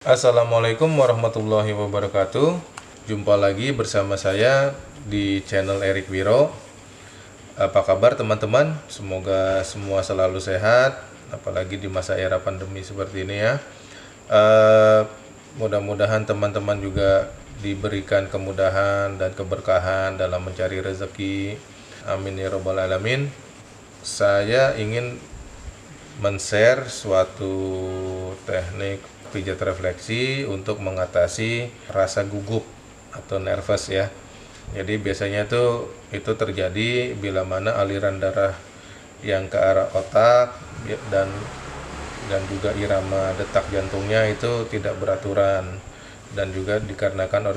Assalamualaikum warahmatullahi wabarakatuh. Jumpa lagi bersama saya di channel Erik Wiro. Apa kabar teman-teman? Semoga semua selalu sehat, apalagi di masa era pandemi seperti ini ya. Mudah-mudahan teman-teman juga diberikan kemudahan dan keberkahan dalam mencari rezeki. Amin ya robbal alamin. Saya ingin men-share suatu teknik pijat refleksi untuk mengatasi rasa gugup atau nervous ya. Jadi biasanya itu terjadi bila mana aliran darah yang ke arah otak dan juga irama detak jantungnya itu tidak beraturan, dan juga dikarenakan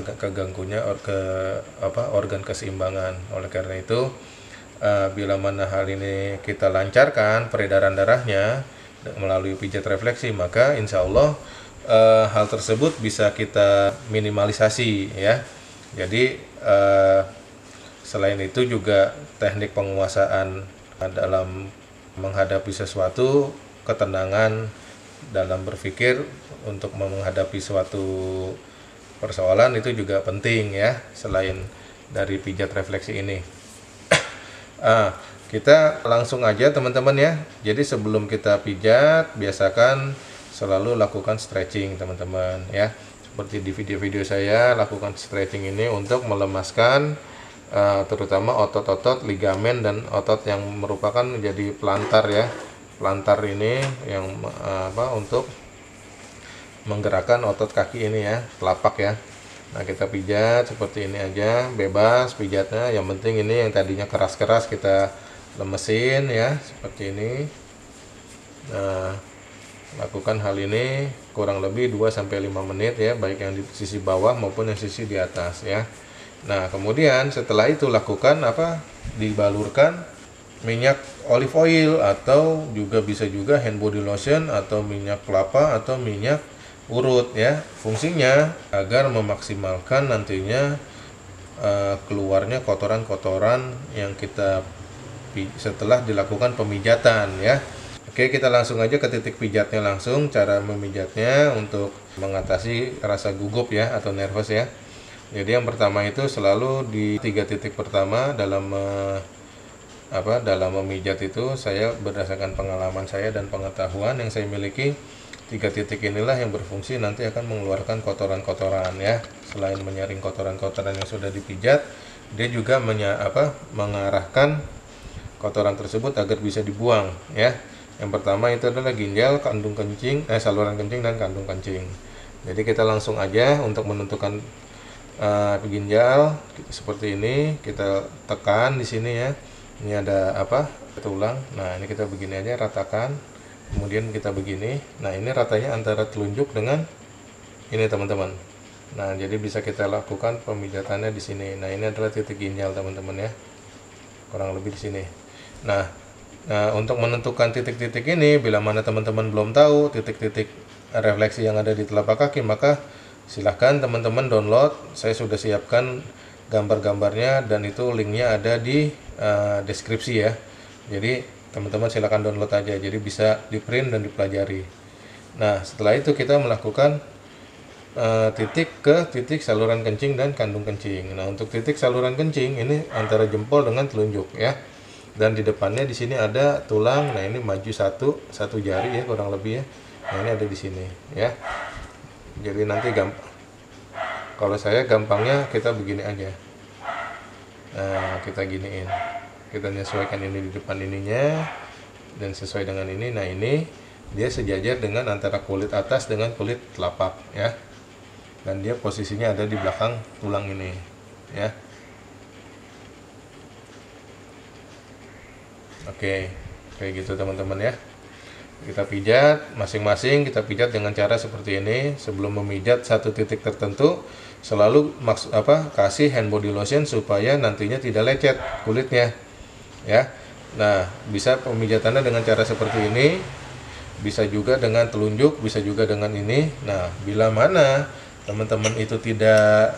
organ keseimbangan. Oleh karena itu bila mana hal ini kita lancarkan peredaran darahnya melalui pijat refleksi, maka insya Allah hal tersebut bisa kita minimalisasi ya. Jadi selain itu juga teknik penguasaan dalam menghadapi sesuatu, ketenangan dalam berpikir untuk menghadapi suatu persoalan itu juga penting ya, selain dari pijat refleksi ini. Kita langsung aja teman-teman ya. Jadi sebelum kita pijat, biasakan selalu lakukan stretching teman-teman ya. Seperti di video-video saya, lakukan stretching ini untuk melemaskan terutama otot-otot ligamen dan otot yang merupakan menjadi pelantar ya. Pelantar ini yang untuk menggerakkan otot kaki ini ya, telapak ya. Nah, kita pijat seperti ini aja, bebas pijatnya. Yang penting ini yang tadinya keras-keras kita lemesin ya, seperti ini. Nah, lakukan hal ini kurang lebih 2-5 menit ya, baik yang di sisi bawah maupun yang sisi di atas ya. Nah, kemudian setelah itu lakukan dibalurkan minyak olive oil, atau bisa juga hand body lotion, atau minyak kelapa, atau minyak urut ya. Fungsinya agar memaksimalkan nantinya keluarnya kotoran-kotoran yang kita setelah dilakukan pemijatan ya. Oke, kita langsung aja ke titik pijatnya langsung. Cara memijatnya untuk mengatasi rasa gugup ya atau nervous ya. Jadi yang pertama itu selalu di 3 titik pertama dalam memijat itu, saya berdasarkan pengalaman saya dan pengetahuan yang saya miliki, 3 titik inilah yang berfungsi nanti akan mengeluarkan kotoran-kotoran ya. Selain menyaring kotoran-kotoran yang sudah dipijat, dia juga mengarahkan kotoran tersebut agar bisa dibuang ya. Yang pertama itu adalah ginjal, kandung kencing, saluran kencing dan kandung kencing. Jadi kita langsung aja untuk menentukan ginjal seperti ini, kita tekan di sini ya. Ini ada tulang. Nah, ini kita begini aja, ratakan. Kemudian kita begini. Nah, ini ratanya antara telunjuk dengan ini teman-teman. Nah, jadi bisa kita lakukan pemijatannya di sini. Nah, ini adalah titik ginjal teman-teman ya. Kurang lebih di sini. Nah, untuk menentukan titik-titik ini, bila mana teman-teman belum tahu titik-titik refleksi yang ada di telapak kaki, maka silahkan teman-teman download. Saya sudah siapkan gambar-gambarnya dan itu linknya ada di deskripsi ya. Jadi teman-teman silahkan download aja, jadi bisa di print dan dipelajari. Nah, setelah itu kita melakukan titik saluran kencing dan kandung kencing. Nah, untuk titik saluran kencing ini antara jempol dengan telunjuk ya. Dan di depannya di sini ada tulang. Nah, ini maju satu jari ya kurang lebih ya. Nah, ini ada di sini ya. Jadi nanti kalau saya gampangnya kita begini aja. Nah, kita giniin. Kita menyesuaikan ini di depan ininya dan sesuai dengan ini. Nah, ini dia sejajar dengan antara kulit atas dengan kulit telapak ya. Dan dia posisinya ada di belakang tulang ini ya. Oke, kayak gitu teman-teman ya. Kita pijat masing-masing, kita pijat dengan cara seperti ini. Sebelum memijat satu titik tertentu, selalu kasih hand body lotion supaya nantinya tidak lecet kulitnya ya. Nah, bisa pemijatannya dengan cara seperti ini, bisa juga dengan telunjuk, bisa juga dengan ini. Nah, bila mana teman-teman itu tidak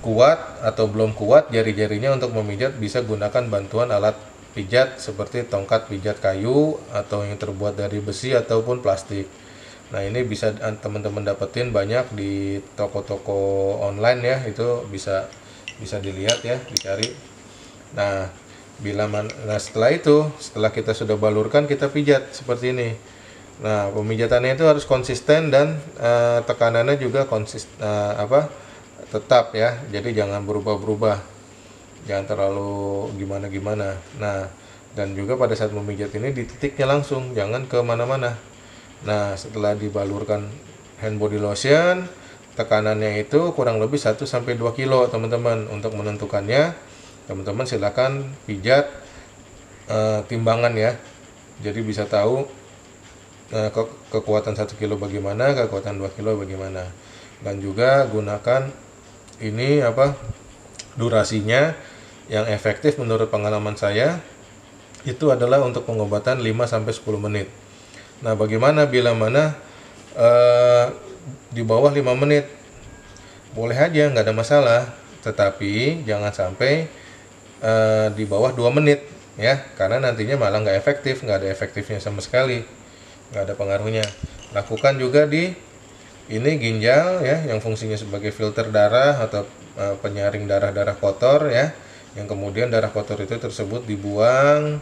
kuat atau belum kuat jari-jarinya untuk memijat, bisa gunakan bantuan alat pijat seperti tongkat pijat kayu atau yang terbuat dari besi ataupun plastik. Nah, ini bisa teman-teman dapetin banyak di toko-toko online ya, itu bisa bisa dilihat ya, dicari. Nah, setelah kita sudah balurkan, kita pijat seperti ini. Nah, pemijatannya itu harus konsisten dan tekanannya juga tetap ya. Jadi jangan berubah-berubah, jangan terlalu gimana-gimana. Nah, dan juga pada saat memijat ini di titiknya langsung, jangan ke mana-mana. Nah, setelah dibalurkan hand body lotion, tekanannya itu kurang lebih 1-2 kilo teman-teman. Untuk menentukannya, teman-teman silakan pijat timbangan ya. Jadi bisa tahu kekuatan 1 kilo bagaimana, kekuatan 2 kilo bagaimana. Dan juga gunakan ini durasinya yang efektif menurut pengalaman saya itu adalah untuk pengobatan 5-10 menit. Nah, bagaimana bila mana di bawah 5 menit? Boleh aja, nggak ada masalah. Tetapi jangan sampai di bawah 2 menit ya, karena nantinya malah nggak efektif, nggak ada efektifnya sama sekali, nggak ada pengaruhnya. Lakukan juga di ini ginjal ya, yang fungsinya sebagai filter darah atau penyaring darah-darah kotor ya, yang kemudian darah kotor itu tersebut dibuang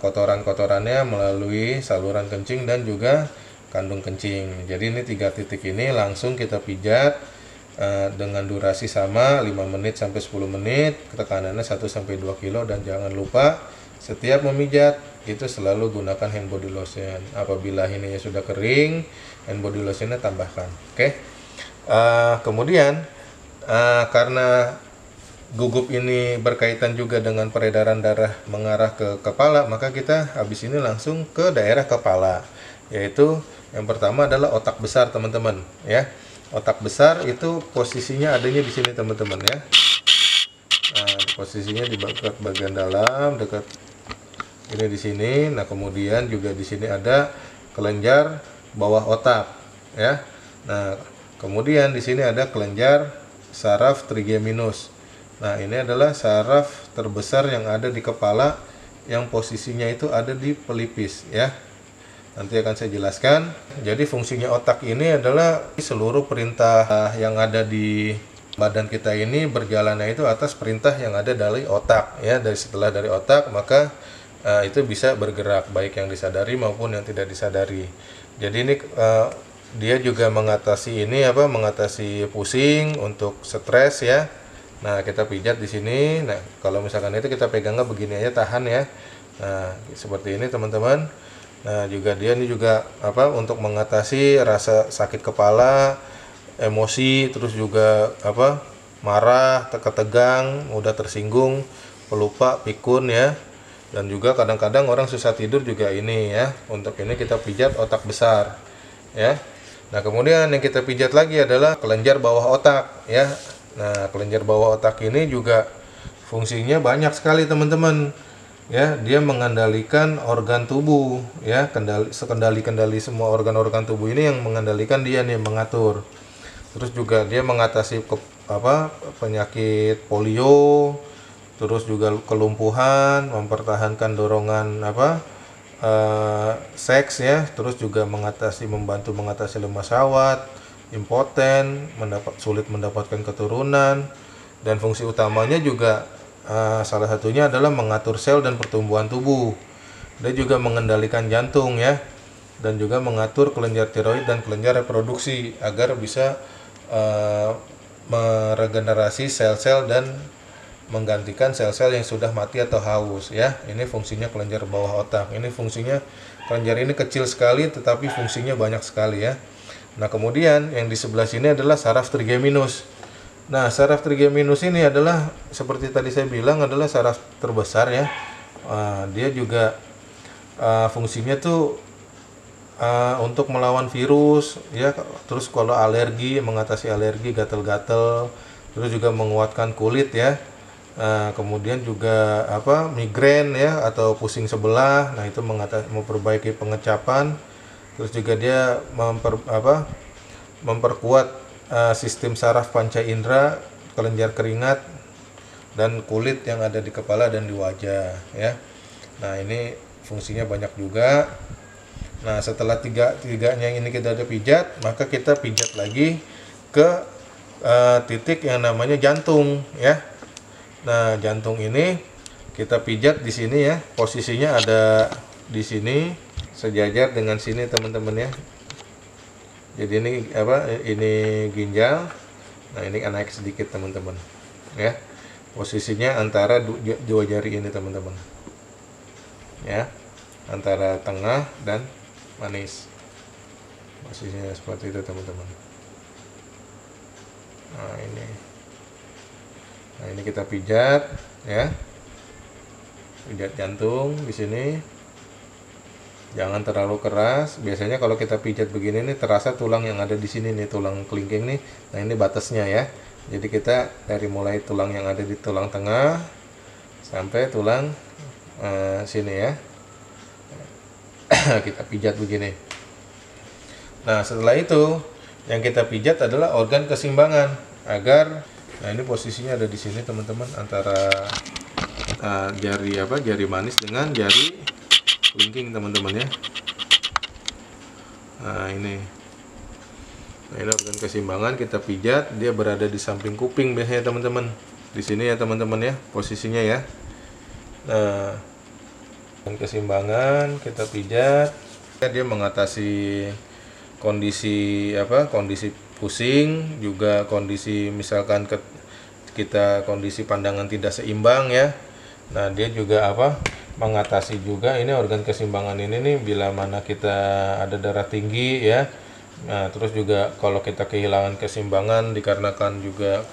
kotoran-kotorannya melalui saluran kencing dan juga kandung kencing. Jadi ini 3 titik ini langsung kita pijat dengan durasi sama 5 menit sampai 10 menit, tekanannya 1-2 kilo. Dan jangan lupa setiap memijat itu selalu gunakan hand body lotion. Apabila ininya sudah kering, hand body lotionnya tambahkan. Oke. Kemudian karena gugup ini berkaitan juga dengan peredaran darah mengarah ke kepala, maka kita habis ini langsung ke daerah kepala, yaitu yang pertama adalah otak besar teman-teman ya. Otak besar itu posisinya adanya di sini teman-teman ya. Nah, posisinya di bagian dalam dekat ini di sini. Nah, kemudian juga di sini ada kelenjar bawah otak ya. Nah, kemudian di sini ada kelenjar saraf trigeminus. Nah, ini adalah saraf terbesar yang ada di kepala, yang posisinya itu ada di pelipis ya. Nanti akan saya jelaskan. Jadi fungsinya otak ini adalah seluruh perintah yang ada di badan kita ini berjalannya itu atas perintah yang ada dari otak ya. Setelah dari otak, maka itu bisa bergerak, baik yang disadari maupun yang tidak disadari. Jadi ini dia juga mengatasi mengatasi pusing, untuk stres ya. Nah, kita pijat di sini. Nah, kalau misalkan itu kita pegangnya begini aja, tahan ya. Nah, seperti ini teman-teman. Nah, juga dia ini juga untuk mengatasi rasa sakit kepala, emosi, terus juga marah, tegang, mudah tersinggung, pelupa, pikun ya. Dan juga kadang-kadang orang susah tidur juga ini ya. Untuk ini kita pijat otak besar ya. Nah, kemudian yang kita pijat lagi adalah kelenjar bawah otak ya. Nah, kelenjar bawah otak ini juga fungsinya banyak sekali teman-teman ya. Dia mengendalikan organ tubuh ya, kendali semua organ-organ tubuh ini yang mengendalikan dia nih, mengatur. Terus juga dia mengatasi penyakit polio, terus juga kelumpuhan, mempertahankan dorongan seks ya, terus juga membantu mengatasi lemas syahwat, impoten, sulit mendapatkan keturunan. Dan fungsi utamanya juga salah satunya adalah mengatur sel dan pertumbuhan tubuh. Dia juga mengendalikan jantung ya, dan juga mengatur kelenjar tiroid dan kelenjar reproduksi agar bisa meregenerasi sel-sel dan menggantikan sel-sel yang sudah mati atau haus ya. Ini fungsinya kelenjar bawah otak. Ini fungsinya, kelenjar ini kecil sekali tetapi fungsinya banyak sekali ya. Nah, kemudian yang di sebelah sini adalah saraf trigeminus. Nah, saraf trigeminus ini adalah seperti tadi saya bilang adalah saraf terbesar ya. Dia juga fungsinya tuh untuk melawan virus ya, terus kalau alergi, mengatasi alergi, gatal-gatal, terus juga menguatkan kulit ya. Kemudian juga migrain ya atau pusing sebelah. Nah, itu memperbaiki pengecapan. Terus juga dia memperkuat sistem saraf panca indera, kelenjar keringat, dan kulit yang ada di kepala dan di wajah ya. Nah, ini fungsinya banyak juga. Nah, setelah tiganya ini kita udah pijat, maka kita pijat lagi ke titik yang namanya jantung ya. Nah, jantung ini kita pijat di sini ya. Posisinya ada di sini sejajar dengan sini teman-teman ya. Jadi ini apa? Ini ginjal. Nah, ini naik sedikit teman-teman ya. Posisinya antara dua jari ini teman-teman ya, antara tengah dan manis. Posisinya seperti itu teman-teman. Nah ini kita pijat ya, pijat jantung di sini. Jangan terlalu keras. Biasanya kalau kita pijat begini nih terasa tulang yang ada di sini nih, tulang kelingking nih. Nah ini batasnya ya. Jadi kita dari mulai tulang yang ada di tulang tengah sampai tulang sini ya. Kita pijat begini. Nah setelah itu yang kita pijat adalah organ keseimbangan agar, nah ini posisinya ada di sini teman-teman, antara jari manis dengan jari kelingking teman-teman ya. Nah ini organ keseimbangan kita pijat, dia berada di samping kuping biasanya teman-teman. Di sini ya teman-teman ya posisinya ya. Nah, organ keseimbangan kita pijat, dia mengatasi kondisi kondisi pusing, juga kondisi misalkan kita kondisi pandangan tidak seimbang ya. Nah, dia juga mengatasi juga ini organ keseimbangan ini nih bila mana kita ada darah tinggi ya. Nah, terus juga kalau kita kehilangan keseimbangan dikarenakan juga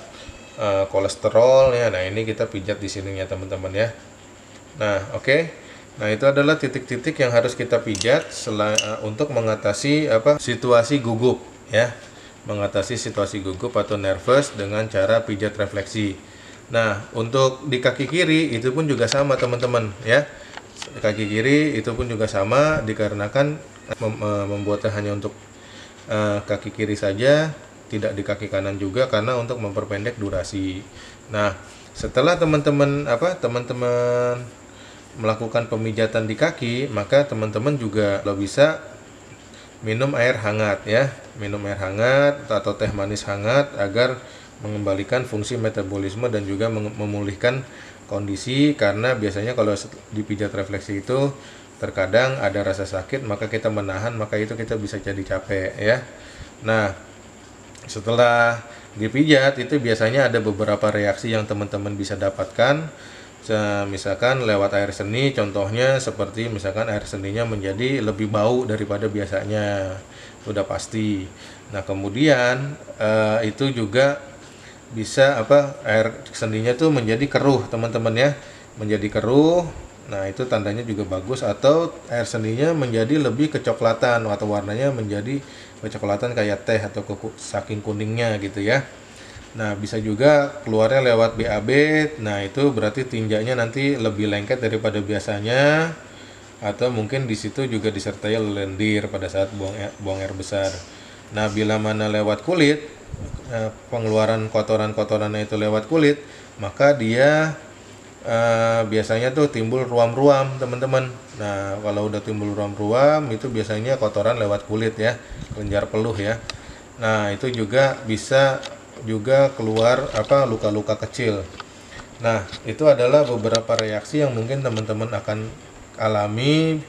kolesterol ya. Nah, ini kita pijat di sininya teman-teman ya. Nah, oke. Nah, itu adalah titik-titik yang harus kita pijat untuk mengatasi situasi gugup ya. Mengatasi situasi gugup atau nervous dengan cara pijat refleksi. Nah, untuk di kaki kiri itu pun juga sama teman-teman ya. Kaki kiri itu pun juga sama, dikarenakan membuatnya hanya untuk kaki kiri saja, tidak di kaki kanan juga, karena untuk memperpendek durasi. Nah, setelah teman-teman melakukan pemijatan di kaki, maka teman-teman juga bisa minum air hangat ya, minum air hangat atau teh manis hangat agar mengembalikan fungsi metabolisme dan juga memulihkan kondisi, karena biasanya kalau dipijat refleksi itu terkadang ada rasa sakit, maka kita menahan, maka itu kita bisa jadi capek ya. Nah, setelah dipijat itu biasanya ada beberapa reaksi yang teman-teman bisa dapatkan. Misalkan lewat air seni, contohnya seperti misalkan air seninya menjadi lebih bau daripada biasanya, sudah pasti. Nah, kemudian itu juga bisa air seninya tuh menjadi keruh teman-teman ya, menjadi keruh. Nah, itu tandanya juga bagus. Atau air seninya menjadi lebih kecoklatan atau warnanya menjadi kecoklatan kayak teh atau saking kuningnya gitu ya. Nah, bisa juga keluarnya lewat BAB. Nah, itu berarti tinjanya nanti lebih lengket daripada biasanya, atau mungkin di situ juga disertai lendir pada saat buang air besar. Nah, bila mana lewat kulit, pengeluaran kotoran-kotorannya itu lewat kulit, maka dia biasanya tuh timbul ruam-ruam teman-teman. Nah, kalau udah timbul ruam-ruam itu biasanya kotoran lewat kulit ya, kelenjar peluh ya. Nah, itu juga bisa juga keluar luka-luka kecil. Nah, itu adalah beberapa reaksi yang mungkin teman-teman akan alami,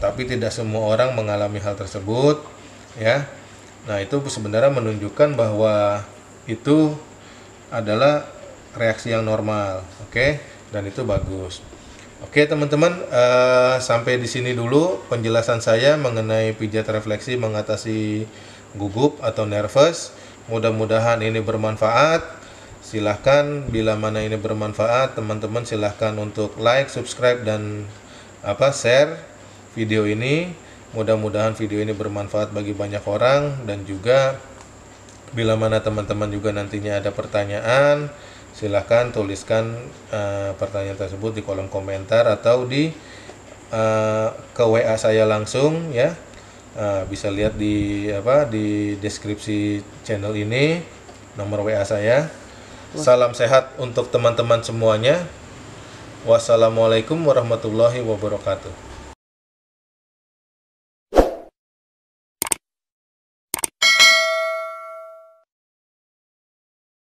tapi tidak semua orang mengalami hal tersebut ya. Nah, itu sebenarnya menunjukkan bahwa itu adalah reaksi yang normal, oke? Dan itu bagus. Oke teman-teman, sampai di sini dulu penjelasan saya mengenai pijat refleksi mengatasi gugup atau nervous. Mudah-mudahan ini bermanfaat. Silahkan bila mana ini bermanfaat, teman-teman silahkan untuk like, subscribe, dan share video ini. Mudah-mudahan video ini bermanfaat bagi banyak orang. Dan juga bila mana teman-teman juga nantinya ada pertanyaan, silahkan tuliskan pertanyaan tersebut di kolom komentar atau ke WA saya langsung ya. Bisa lihat di deskripsi channel ini nomor WA saya. Salam sehat untuk teman-teman semuanya. Wassalamualaikum warahmatullahi wabarakatuh.